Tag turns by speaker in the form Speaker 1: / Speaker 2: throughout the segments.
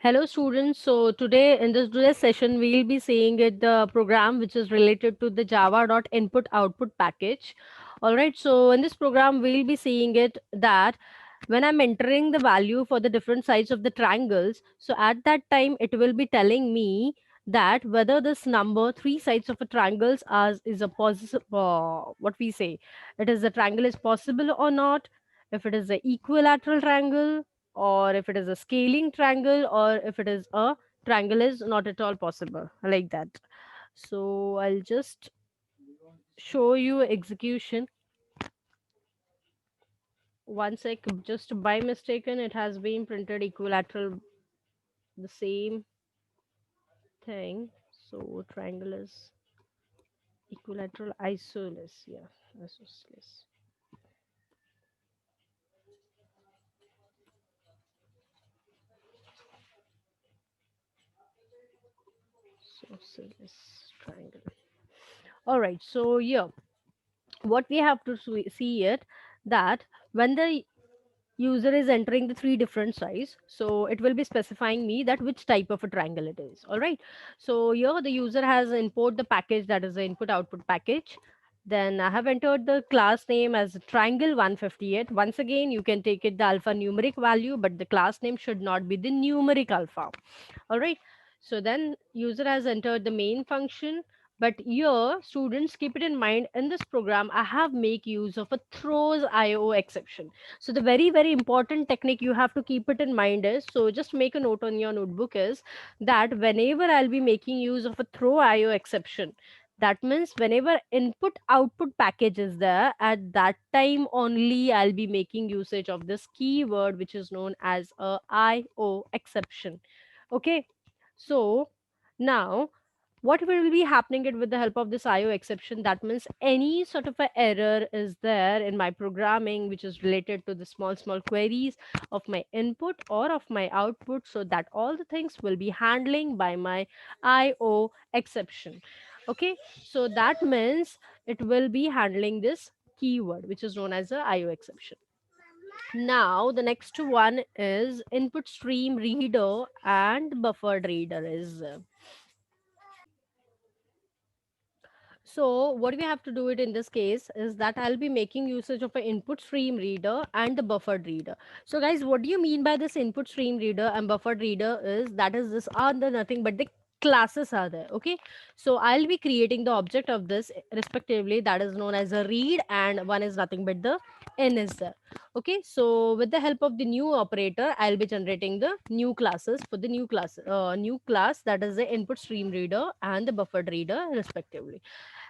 Speaker 1: Hello students. So today in this today's session we will be seeing it the program which is related to the java.input output package. All right. So in this program we will be seeing it that when I'm entering the value for the different sides of the triangles, so at that time it will be telling me that whether this number three sides of a triangles as is a positive what we say it is a triangle is possible or not, if it is a equilateral triangle, or if it is a scaling triangle, or if it is a triangle is not at all possible, like that. So I'll just show you execution. One sec, just by mistaken it has been printed equilateral, the same thing. So triangle is equilateral isosceles, yeah, isosceles. Isosceles triangle. All right, so yeah, what we have to see it that when the user is entering the three different size, so it will be specifying me that which type of a triangle it is. All right, so here the user has import the package, that is the input output package. Then I have entered the class name as triangle 158. Once again you can take it the alpha numeric value, but the class name should not be the numeric alpha. All right, so then user has entered the main function, but here students keep it in mind, in this program I have make use of a throws IO exception. So the very important technique you have to keep it in mind is, so just make a note on your notebook, is that whenever I'll be making use of a throw IO exception, that means whenever input output package is there, at that time only I'll be making usage of this keyword which is known as a IO exception. Okay, so now what will be happening it with the help of this IO exception, that means any sort of a error is there in my programming which is related to the small queries of my input or of my output, so that all the things will be handling by my IO exception. Okay, so that means it will be handling this keyword which is known as a IO exception. Now the next one is input stream reader and buffered reader is so what we have to do it in this case is that I'll be making usage of an input stream reader and the buffered reader. So guys, what do you mean by this input stream reader and buffered reader is that is this are the nothing but the classes are there. Okay, so I'll be creating the object of this respectively, that is known as a read, and one is nothing but the n is there. Okay, so with the help of the new operator I'll be generating the new classes for the new class, that is the input stream reader and the buffered reader respectively.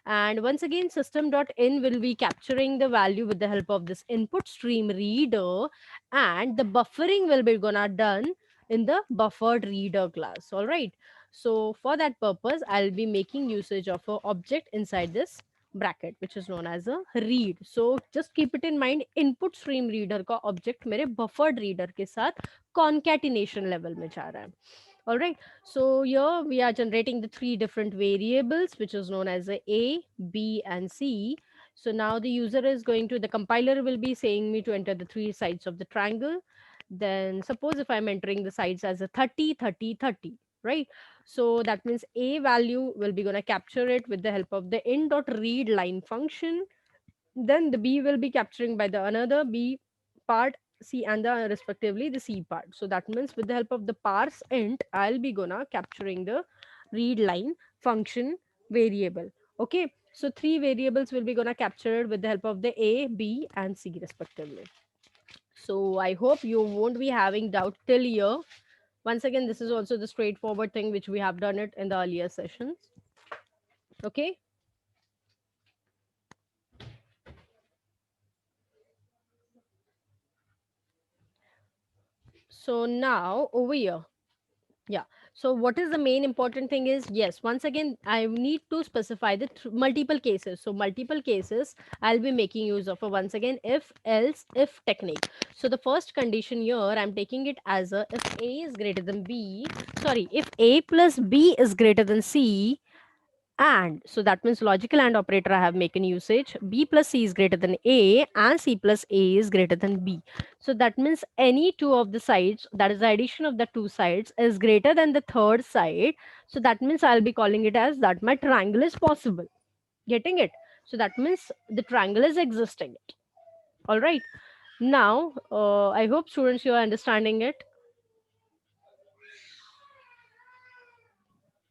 Speaker 1: And once again system.in will be capturing the value with the help of this input stream reader, and the buffering will be gonna done in the buffered reader class. All right, so for that purpose I'll be making usage of a object inside this bracket which is known as a read. So just keep it in mind, input stream reader का object मेरे buffered reader के साथ concatenation level में जा रहा है. All right, so here we are generating the three different variables which is known as a, b and c. So now the user is going to, the compiler will be saying me to enter the three sides of the triangle. Then suppose if I'm entering the sides as a 30 30 30, right? So that means a value will be going to capture it with the help of the in.read line function. Then the b will be capturing by the another b part, c and the respectively the c part. So that means with the help of the parse int I'll be gonna capturing the read line function variable. Okay, so three variables will be gonna capture it with the help of the a, b and c respectively. So I hope you won't be having doubt till here. Once again, this is also the straightforward thing which we have done it in the earlier sessions. Okay, so now over here. Yeah. So what is the main important thing is, yes, once again, I need to specify the multiple cases. So multiple cases, I'll be making use of a once again, if, else, if technique. So the first condition here, I'm taking it as a, if A is greater than B, sorry, if A plus B is greater than C, And so that means logical and operator I have making usage. B plus C is greater than A and C plus A is greater than B. So that means any two of the sides, that is the addition of the two sides, is greater than the third side. So that means I'll be calling it as that my triangle is possible. Getting it? So that means the triangle is existing. All right. Now, I hope students you are understanding it.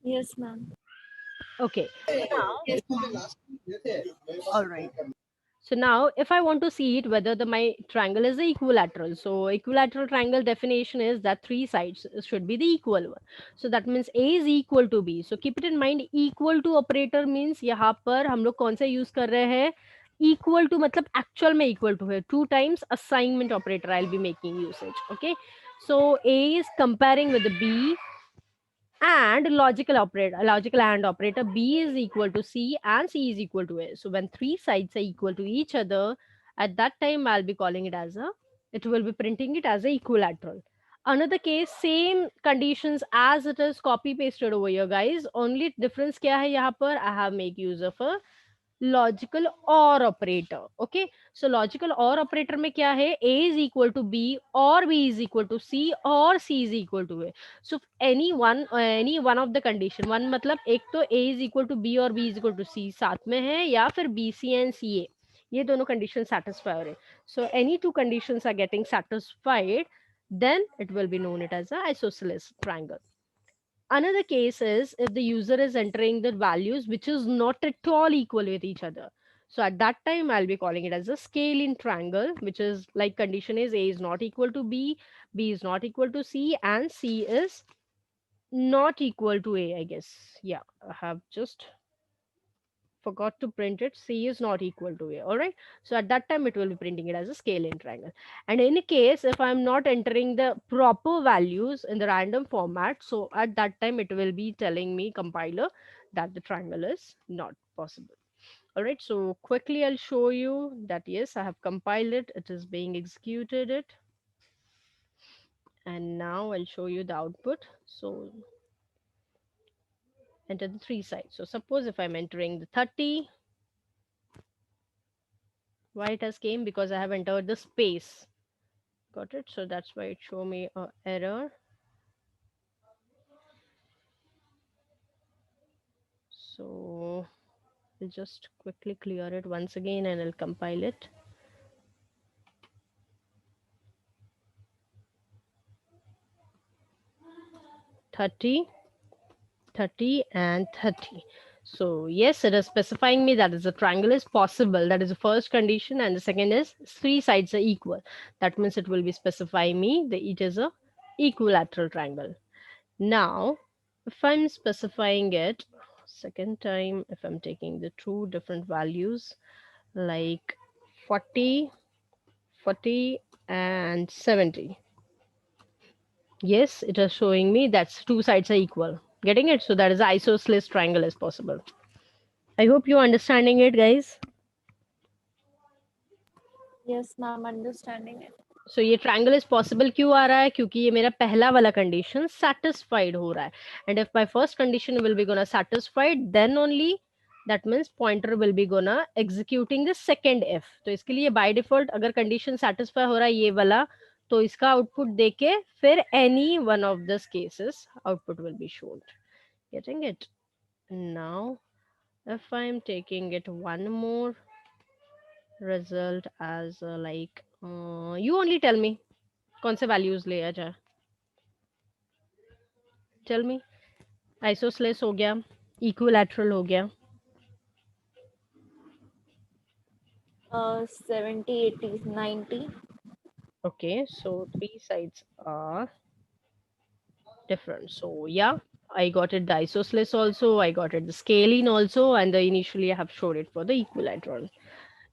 Speaker 2: Yes, ma'am.
Speaker 1: Okay. All right. So now if I want to see it whether the my triangle is equilateral. So equilateral triangle definition is that three sides should be the equal one. So that means A is equal to B. So keep it in mind equal to operator means यहाँ पर हम लोग कौन सा use कर रहे हैं equal to मतलब actual में equal to है two times assignment operator I'll be making usage. Okay. So A is comparing with the B and logical and operator B is equal to C and C is equal to A. So when three sides are equal to each other, at that time I'll be calling it as a, it will be printing it as a equilateral. Another case, same conditions as it is copy pasted over here, guys. Only difference क्या है यहाँ पर, I have make use of a logical or operator. Okay, so logical or operator में क्या है, a is equal to b और b is equal to c or c is equal to a. So any one of the condition, one मतलब एक तो a is equal to b और b is equal to c साथ में है, या फिर b c and c a, ये दोनों कंडीशन सेटिस्फाई हो रहे. So any two conditions are getting satisfied, then it will be known it as a isosceles triangle. Another case is if the user is entering the values which is not at all equal with each other. So at that time, I'll be calling it as a scale-in triangle, which is like condition is A is not equal to B, B is not equal to C, and C is not equal to A, I guess. Yeah, I have just forgot to print it. C is not equal to A. All right. So at that time, it will be printing it as a scale in triangle. And in case if I'm not entering the proper values in the random format, so at that time, it will be telling me compiler that the triangle is not possible. All right. So quickly, I'll show you that yes, I have compiled it. It is being executed it. And now I'll show you the output. So enter the three sides. So suppose if I'm entering the 30, why it has came, because I have entered the space. Got it? So that's why it show me a error. So I'll just quickly clear it once again and I'll compile it. Thirty, 30 and 30. So yes, it is specifying me that is a triangle is possible. That is the first condition, and the second is three sides are equal. That means it will be specifying me that it is a equilateral triangle. Now, if I'm specifying it second time, if I'm taking the two different values like 40, 40 and 70. Yes, it is showing me that two sides are equal. Getting it? So that is isosceles triangle is possible. I hope you understanding it, guys.
Speaker 2: Yes, ma'am. Understanding it.
Speaker 1: सो ये triangle is possible क्यों आ रहा है, क्योंकि ये मेरा पहला वाला condition satisfied हो रहा है. And if my first condition will be gonna satisfied, then only that means pointer will be gonna executing the second if. तो इसके लिए बाय डिफॉल्ट अगर कंडीशन सेटिस्फाई हो रहा है ये वाला, तो इसका आउटपुट देके फिर any one of this cases output will be shown. Getting it? Now if I'm taking it one more result as like you only tell me कौन से वैल्यूज लिया जाए. Tell me. आइसोसलेस हो गया, इक्विलैटरल हो गया.
Speaker 2: 70, 80, 90.
Speaker 1: Okay, so three sides are different. So yeah, I got it the isosceles also, I got it the scaling also, and the initially I have showed it for the equilateral.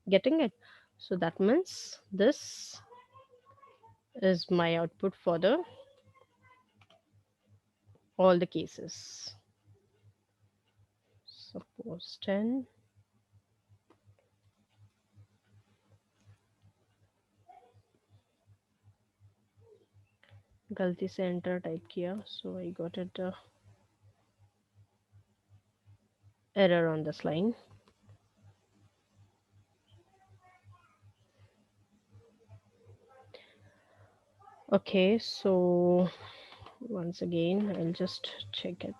Speaker 1: Getting it? So that means this is my output for the all the cases. Suppose 10. गलती से enter type किया, so I got it error on this line. Okay, so once again, I'll just check it.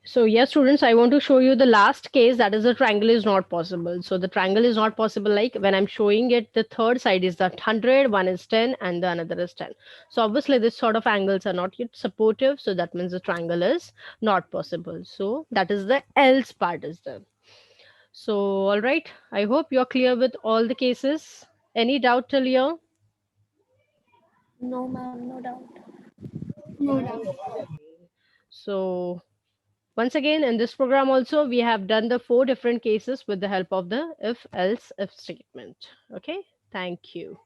Speaker 1: So yes, students, I want to show you the last case, that is the triangle is not possible. So the triangle is not possible, like when I'm showing it, the third side is that 100, one is 10, and the another is 10. So obviously this sort of angles are not yet supportive. So that means the triangle is not possible. So that is the else part is there. So all right, I hope you're clear with all the cases. Any doubt till here?
Speaker 2: No, ma'am, no doubt.
Speaker 3: No doubt.
Speaker 1: So once again, in this program also, we have done the 4 different cases with the help of the if else if statement. Okay, thank you.